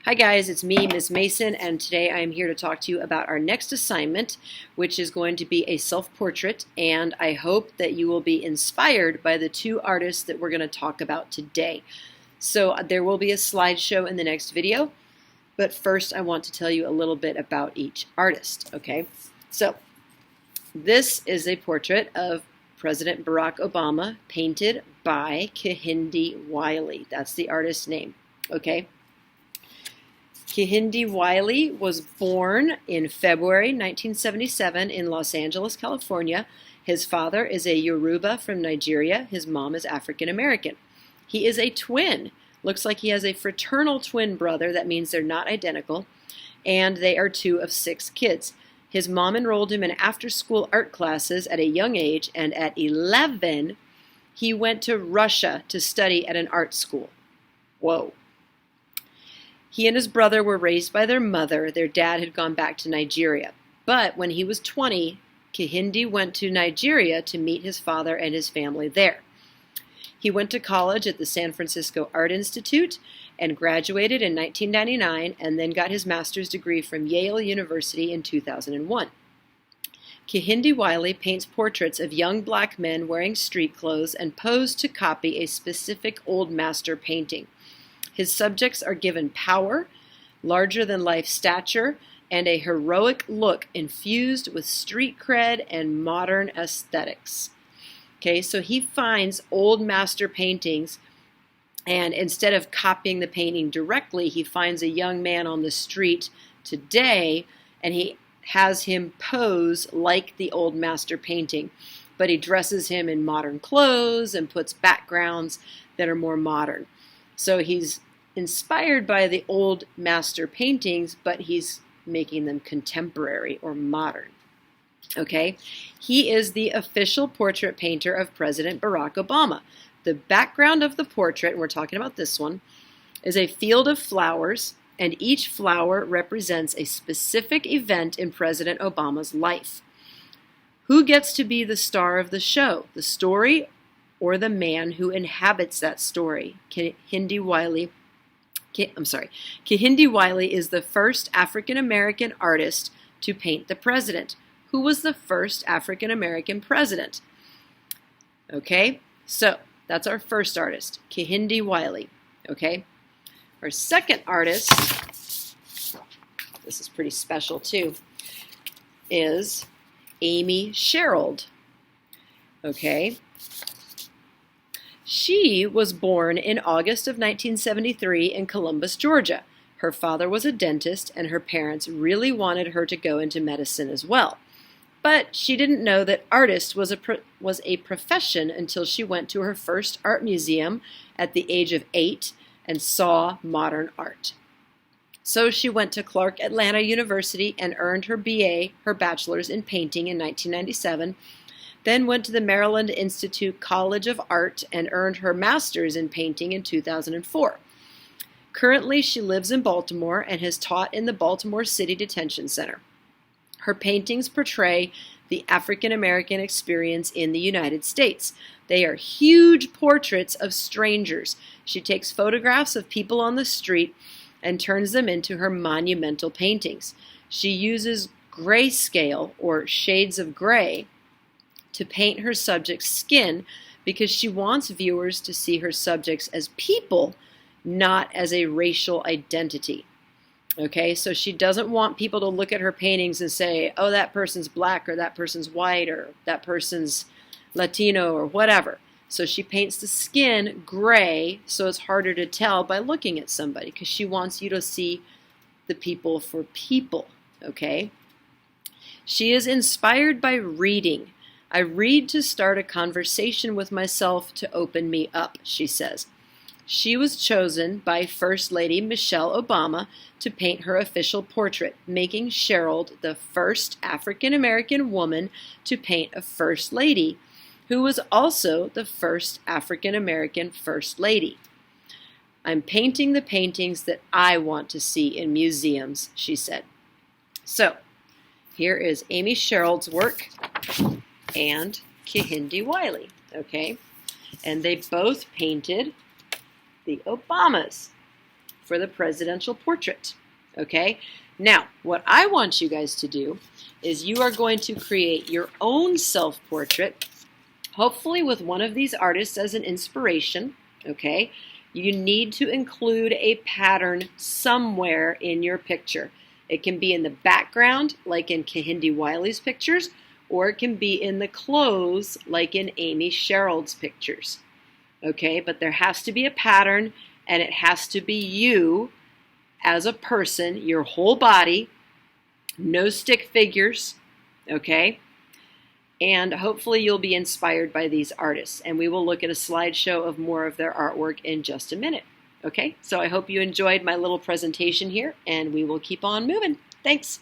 Hi guys, it's me, Ms. Mason, and today I am here to talk to you about our next assignment, which is going to be a self-portrait, and I hope that you will be inspired by the two artists that we're going to talk about today. So there will be a slideshow in the next video, but first I want to tell you a little bit about each artist, okay? So this is a portrait of President Barack Obama painted by Kehinde Wiley. That's the artist's name, okay? Kehinde Wiley was born in February 1977 in Los Angeles, California. His father is a Yoruba from Nigeria. His mom is African American. He is a twin. Looks like he has a fraternal twin brother. That means they're not identical. And they are two of 6 kids. His mom enrolled him in after-school art classes at a young age, and at 11, he went to Russia to study at an art school. Whoa. He and his brother were raised by their mother. Their dad had gone back to Nigeria. But when he was 20, Kehinde went to Nigeria to meet his father and his family there. He went to college at the San Francisco Art Institute and graduated in 1999 and then got his master's degree from Yale University in 2001. Kehinde Wiley paints portraits of young black men wearing street clothes and pose to copy a specific old master painting. His subjects are given power, larger-than-life stature, and a heroic look infused with street cred and modern aesthetics. Okay, so he finds old master paintings, and instead of copying the painting directly, he finds a young man on the street today, and he has him pose like the old master painting, but he dresses him in modern clothes and puts backgrounds that are more modern. So he's inspired by the old master paintings, but he's making them contemporary or modern. Okay, he is the official portrait painter of President Barack Obama. The background of the portrait, and we're talking about this one, is a field of flowers, and each flower represents a specific event in President Obama's life. Who gets to be the star of the show? The story or the man who inhabits that story? Kehinde Wiley is the first African-American artist to paint the president. Who was the first African-American president? Okay, so that's our first artist, Kehinde Wiley. Okay, our second artist, this is pretty special too, is Wiley Sherald. Okay. She was born in August of 1973 in Columbus, Georgia. Her father was a dentist, and her parents really wanted her to go into medicine as well. But she didn't know that artist was a profession until she went to her first art museum at the age of 8 and saw modern art. So she went to Clark Atlanta University and earned her BA, her bachelor's in painting in 1997, then went to the Maryland Institute College of Art and earned her master's in painting in 2004. Currently, she lives in Baltimore and has taught in the Baltimore City Detention Center. Her paintings portray the African American experience in the United States. They are huge portraits of strangers. She takes photographs of people on the street and turns them into her monumental paintings. She uses grayscale, or shades of gray, to paint her subject's skin because she wants viewers to see her subjects as people, not as a racial identity. Okay, so she doesn't want people to look at her paintings and say, oh, that person's black, or that person's white, or that person's Latino, or whatever. So she paints the skin gray so it's harder to tell by looking at somebody, because she wants you to see the people for people. Okay, she is inspired by reading. I read to start a conversation with myself to open me up, she says. She was chosen by First Lady Michelle Obama to paint her official portrait, making Sherald the first African-American woman to paint a First Lady, who was also the first African-American First Lady. I'm painting the paintings that I want to see in museums, she said. So, here is Wiley Sherald's work and Kehinde Wiley, okay? And they both painted the Obamas. for the presidential portrait. Okay? Now, what I want you guys to do is you are going to create your own self-portrait, hopefully with one of these artists as an inspiration. Okay? You need to include a pattern somewhere in your picture. It can be in the background, like in Kehinde Wiley's pictures, or it can be in the clothes, like in Amy Sherald's pictures. Okay, but there has to be a pattern, and it has to be you as a person, your whole body, no stick figures, okay? And hopefully you'll be inspired by these artists. And we will look at a slideshow of more of their artwork in just a minute. Okay, so I hope you enjoyed my little presentation here, and we will keep on moving. Thanks.